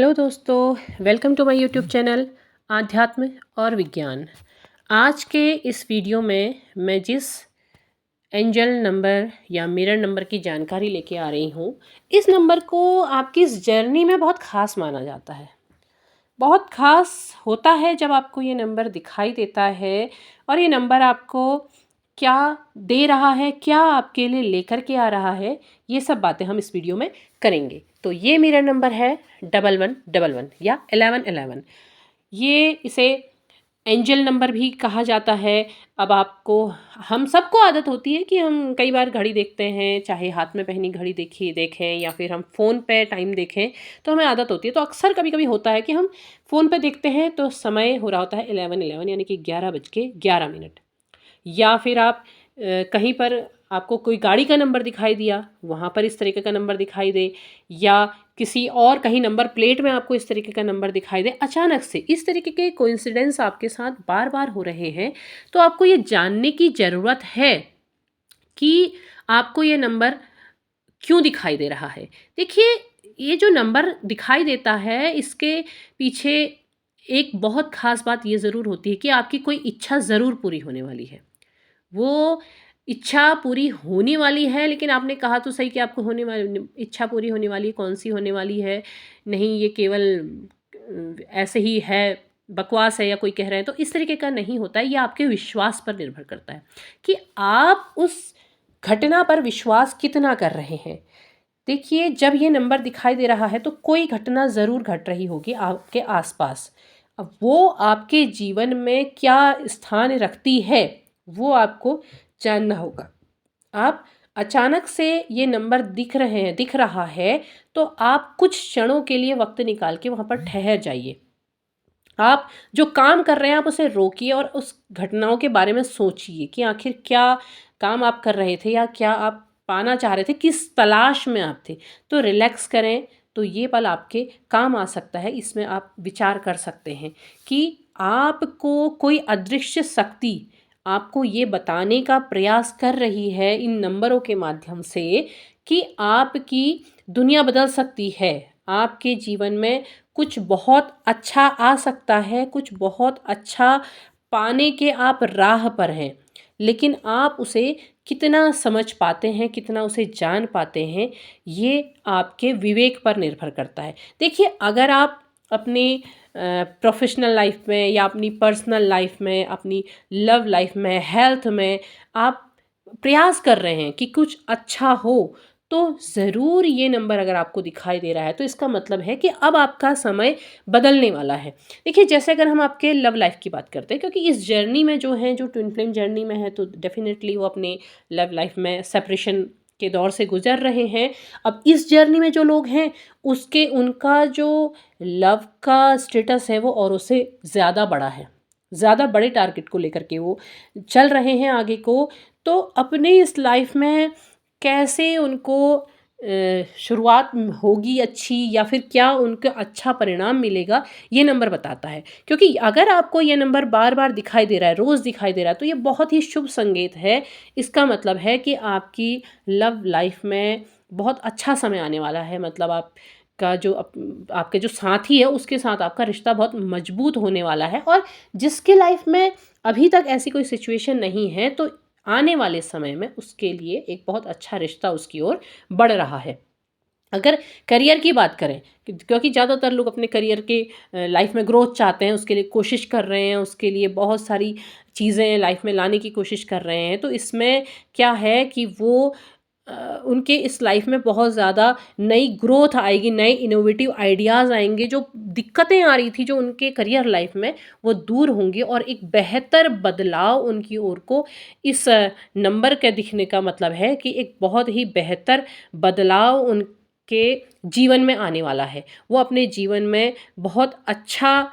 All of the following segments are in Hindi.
हेलो दोस्तों, welcome to my YouTube channel आध्यात्म और विज्ञान। आज के इस वीडियो में मैं जिस एंजल नंबर या मिरर नंबर की जानकारी लेके आ रही हूँ, इस नंबर को आपकी इस जर्नी में बहुत ख़ास माना जाता है। बहुत ख़ास होता है जब आपको ये नंबर दिखाई देता है और ये नंबर आपको क्या दे रहा है, क्या आपके लिए लेकर के आ रहा है, ये सब बातें हम इस वीडियो में करेंगे। तो ये मेरा नंबर है 1111 या 1111। ये इसे एंजल नंबर भी कहा जाता है। अब आपको हम सबको आदत होती है कि हम कई बार घड़ी देखते हैं, चाहे हाथ में पहनी घड़ी देखें या फिर हम फ़ोन पे टाइम देखें, तो हमें आदत होती है। तो अक्सर कभी कभी होता है कि हम फ़ोन पे देखते हैं तो समय हो रहा होता है 11:11 यानी कि 11:11। या फिर आप कहीं पर आपको कोई गाड़ी का नंबर दिखाई दिया, वहाँ पर इस तरीके का नंबर दिखाई दे, या किसी और कहीं नंबर प्लेट में आपको इस तरीके का नंबर दिखाई दे, अचानक से इस तरीके के कोइंसिडेंस आपके साथ बार बार हो रहे हैं, तो आपको ये जानने की ज़रूरत है कि आपको ये नंबर क्यों दिखाई दे रहा है। देखिए, ये जो नंबर दिखाई देता है, इसके पीछे एक बहुत ख़ास बात ये ज़रूर होती है कि आपकी कोई इच्छा ज़रूर पूरी होने वाली है। वो इच्छा पूरी होने वाली है, लेकिन आपने कहा तो सही कि आपको होने वाली इच्छा पूरी होने वाली है, कौन सी होने वाली है। नहीं, ये केवल ऐसे ही है, बकवास है, या कोई कह रहे हैं, तो इस तरीके का नहीं होता है। ये आपके विश्वास पर निर्भर करता है कि आप उस घटना पर विश्वास कितना कर रहे हैं। देखिए, जब ये नंबर दिखाई दे रहा है तो कोई घटना ज़रूर घट रही होगी आपके आसपास। अब वो आपके जीवन में क्या स्थान रखती है, वो आपको जानना होगा। आप अचानक से ये नंबर दिख रहा है, तो आप कुछ क्षणों के लिए वक्त निकाल के वहाँ पर ठहर जाइए। आप जो काम कर रहे हैं, आप उसे रोकिए और उस घटनाओं के बारे में सोचिए कि आखिर क्या काम आप कर रहे थे, या क्या आप पाना चाह रहे थे, किस तलाश में आप थे। तो रिलैक्स करें, तो ये पल आपके काम आ सकता है। इसमें आप विचार कर सकते हैं कि आपको कोई अदृश्य शक्ति आपको ये बताने का प्रयास कर रही है इन नंबरों के माध्यम से कि आपकी दुनिया बदल सकती है। आपके जीवन में कुछ बहुत अच्छा आ सकता है, कुछ बहुत अच्छा पाने के आप राह पर हैं, लेकिन आप उसे कितना समझ पाते हैं, कितना उसे जान पाते हैं, ये आपके विवेक पर निर्भर करता है। देखिए, अगर आप अपनी प्रोफेशनल लाइफ में या अपनी पर्सनल लाइफ में, अपनी लव लाइफ में, हेल्थ में आप प्रयास कर रहे हैं कि कुछ अच्छा हो, तो ज़रूर ये नंबर अगर आपको दिखाई दे रहा है, तो इसका मतलब है कि अब आपका समय बदलने वाला है। देखिए, जैसे अगर हम आपके लव लाइफ की बात करते हैं, क्योंकि इस जर्नी में जो है, जो ट्विन फ्लेम जर्नी में है, तो डेफिनेटली वो अपने लव लाइफ में सेपरेशन के दौर से गुजर रहे हैं। अब इस जर्नी में जो लोग हैं, उसके उनका जो लव का स्टेटस है, वो औरों से ज़्यादा बड़ा है। ज़्यादा बड़े टारगेट को लेकर के वो चल रहे हैं आगे को। तो अपने इस लाइफ में कैसे उनको शुरुआत होगी अच्छी, या फिर क्या उनका अच्छा परिणाम मिलेगा, ये नंबर बताता है। क्योंकि अगर आपको ये नंबर बार बार दिखाई दे रहा है, रोज़ दिखाई दे रहा है, तो ये बहुत ही शुभ संकेत है। इसका मतलब है कि आपकी लव लाइफ में बहुत अच्छा समय आने वाला है। मतलब आपका जो आपके जो साथी है, उसके साथ आपका रिश्ता बहुत मजबूत होने वाला है। और जिसके लाइफ में अभी तक ऐसी कोई सिचुएशन नहीं है, तो आने वाले समय में उसके लिए एक बहुत अच्छा रिश्ता उसकी ओर बढ़ रहा है। अगर करियर की बात करें, क्योंकि ज़्यादातर लोग अपने करियर के लाइफ में ग्रोथ चाहते हैं, उसके लिए कोशिश कर रहे हैं, उसके लिए बहुत सारी चीज़ें लाइफ में लाने की कोशिश कर रहे हैं, तो इसमें क्या है कि वो उनके इस लाइफ में बहुत ज़्यादा नई ग्रोथ आएगी, नए इनोवेटिव आइडियाज़ आएंगे। जो दिक्कतें आ रही थी जो उनके करियर लाइफ में, वो दूर होंगी और एक बेहतर बदलाव उनकी ओर को इस नंबर के दिखने का मतलब है कि एक बहुत ही बेहतर बदलाव उनके जीवन में आने वाला है। वो अपने जीवन में बहुत अच्छा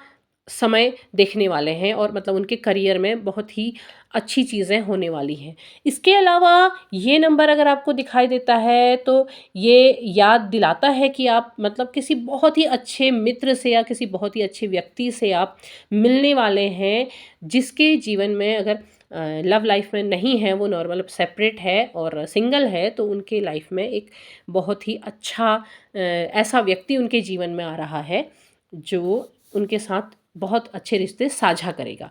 समय देखने वाले हैं, और मतलब उनके करियर में बहुत ही अच्छी चीज़ें होने वाली हैं। इसके अलावा ये नंबर अगर आपको दिखाई देता है, तो ये याद दिलाता है कि आप मतलब किसी बहुत ही अच्छे मित्र से या किसी बहुत ही अच्छे व्यक्ति से आप मिलने वाले हैं, जिसके जीवन में अगर लव लाइफ में नहीं है, वो नॉर्मल सेपरेट है और सिंगल है, तो उनके लाइफ में एक बहुत ही अच्छा ऐसा व्यक्ति उनके जीवन में आ रहा है जो उनके साथ बहुत अच्छे रिश्ते साझा करेगा।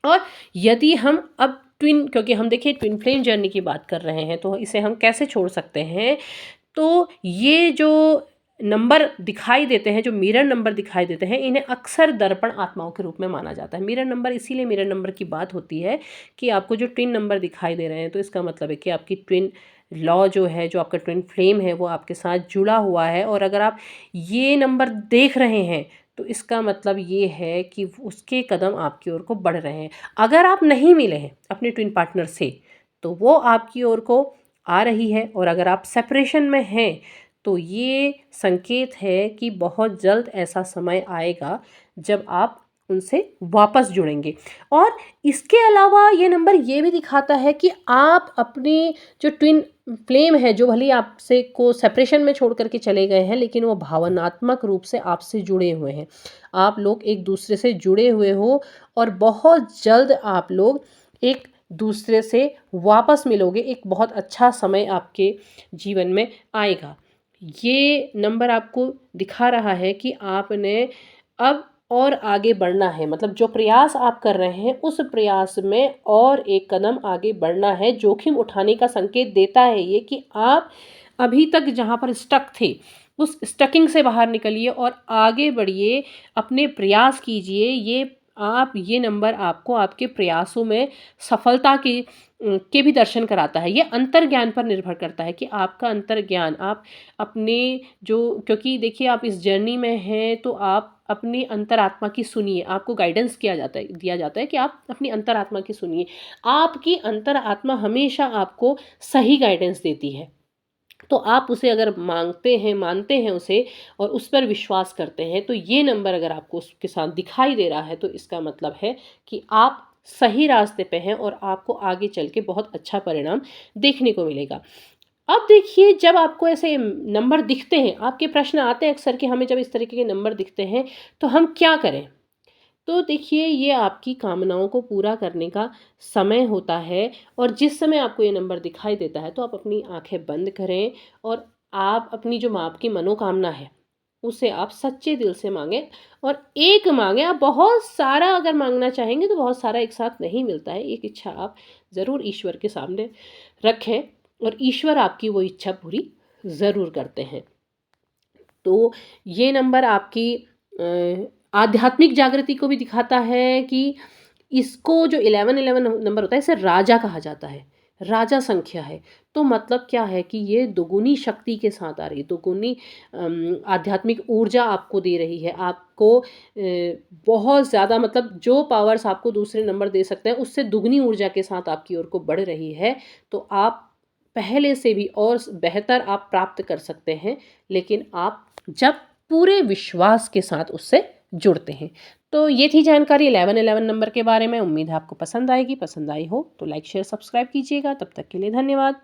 और यदि हम अब ट्विन, क्योंकि हम देखिए ट्विन फ्लेम जर्नी की बात कर रहे हैं, तो इसे हम कैसे छोड़ सकते हैं? तो ये जो नंबर दिखाई देते हैं, जो मिरर नंबर दिखाई देते हैं, इन्हें अक्सर दर्पण आत्माओं के रूप में माना जाता है। मिरर नंबर इसीलिए मिरर नंबर की बात होती है कि आपको जो ट्विन नंबर दिखाई दे रहे हैं, तो इसका मतलब है कि आपकी ट्विन लॉ जो है, जो आपका ट्विन फ्लेम है, वो आपके साथ जुड़ा हुआ है। और अगर आप ये नंबर देख रहे हैं, तो इसका मतलब ये है कि उसके कदम आपकी ओर को बढ़ रहे हैं। अगर आप नहीं मिले हैं अपने ट्विन पार्टनर से, तो वो आपकी ओर को आ रही है। और अगर आप सेपरेशन में हैं, तो ये संकेत है कि बहुत जल्द ऐसा समय आएगा जब आप उनसे वापस जुड़ेंगे। और इसके अलावा ये नंबर ये भी दिखाता है कि आप अपनी जो ट्विन फ्लेम है, जो भले ही आपसे को सेपरेशन में छोड़ करके चले गए हैं, लेकिन वो भावनात्मक रूप से आपसे जुड़े हुए हैं। आप लोग एक दूसरे से जुड़े हुए हो और बहुत जल्द आप लोग एक दूसरे से वापस मिलोगे। एक बहुत अच्छा समय आपके जीवन में आएगा। ये नंबर आपको दिखा रहा है कि आपने अब और आगे बढ़ना है, मतलब जो प्रयास आप कर रहे हैं उस प्रयास में और एक कदम आगे बढ़ना है। जोखिम उठाने का संकेत देता है ये कि आप अभी तक जहाँ पर स्टक थे, उस स्टकिंग से बाहर निकलिए और आगे बढ़िए, अपने प्रयास कीजिए। ये नंबर आपको आपके प्रयासों में सफलता के भी दर्शन कराता है। ये अंतर्ज्ञान पर निर्भर करता है कि आपका अंतर्ज्ञान, आप अपने जो, क्योंकि देखिए आप इस जर्नी में हैं, तो आप अपनी अंतरात्मा की सुनिए। आपको गाइडेंस दिया जाता है कि आप अपनी अंतरात्मा की सुनिए। आपकी अंतरात्मा हमेशा आपको सही गाइडेंस देती है। तो आप उसे अगर मांगते हैं, मानते हैं उसे और उस पर विश्वास करते हैं, तो ये नंबर अगर आपको उसके साथ दिखाई दे रहा है, तो इसका मतलब है कि आप सही रास्ते पे हैं और आपको आगे चल के बहुत अच्छा परिणाम देखने को मिलेगा। अब देखिए, जब आपको ऐसे नंबर दिखते हैं, आपके प्रश्न आते हैं अक्सर कि हमें जब इस तरीके के नंबर दिखते हैं तो हम क्या करें? तो देखिए, ये आपकी कामनाओं को पूरा करने का समय होता है। और जिस समय आपको ये नंबर दिखाई देता है, तो आप अपनी आंखें बंद करें और आप अपनी जो आपकी मनोकामना है, उसे आप सच्चे दिल से मांगें। और एक मांगें, आप बहुत सारा अगर मांगना चाहेंगे तो बहुत सारा एक साथ नहीं मिलता है। एक इच्छा आप ज़रूर ईश्वर के सामने रखें और ईश्वर आपकी वो इच्छा पूरी ज़रूर करते हैं। तो ये नंबर आपकी आध्यात्मिक जागृति को भी दिखाता है कि इसको जो 1111 नंबर होता है, इसे राजा कहा जाता है, राजा संख्या है। तो मतलब क्या है कि ये दोगुनी शक्ति के साथ आ रही है, दोगुनी आध्यात्मिक ऊर्जा आपको दे रही है। आपको बहुत ज़्यादा, मतलब जो पावर्स आपको दूसरे नंबर दे सकते हैं, उससे दुगनी ऊर्जा के साथ आपकी ओर को बढ़ रही है। तो आप पहले से भी और बेहतर आप प्राप्त कर सकते हैं, लेकिन आप जब पूरे विश्वास के साथ उससे जुड़ते हैं। तो ये थी जानकारी 1111 नंबर के बारे में। उम्मीद है आपको पसंद आएगी। पसंद आई हो तो लाइक शेयर सब्सक्राइब कीजिएगा। तब तक के लिए धन्यवाद।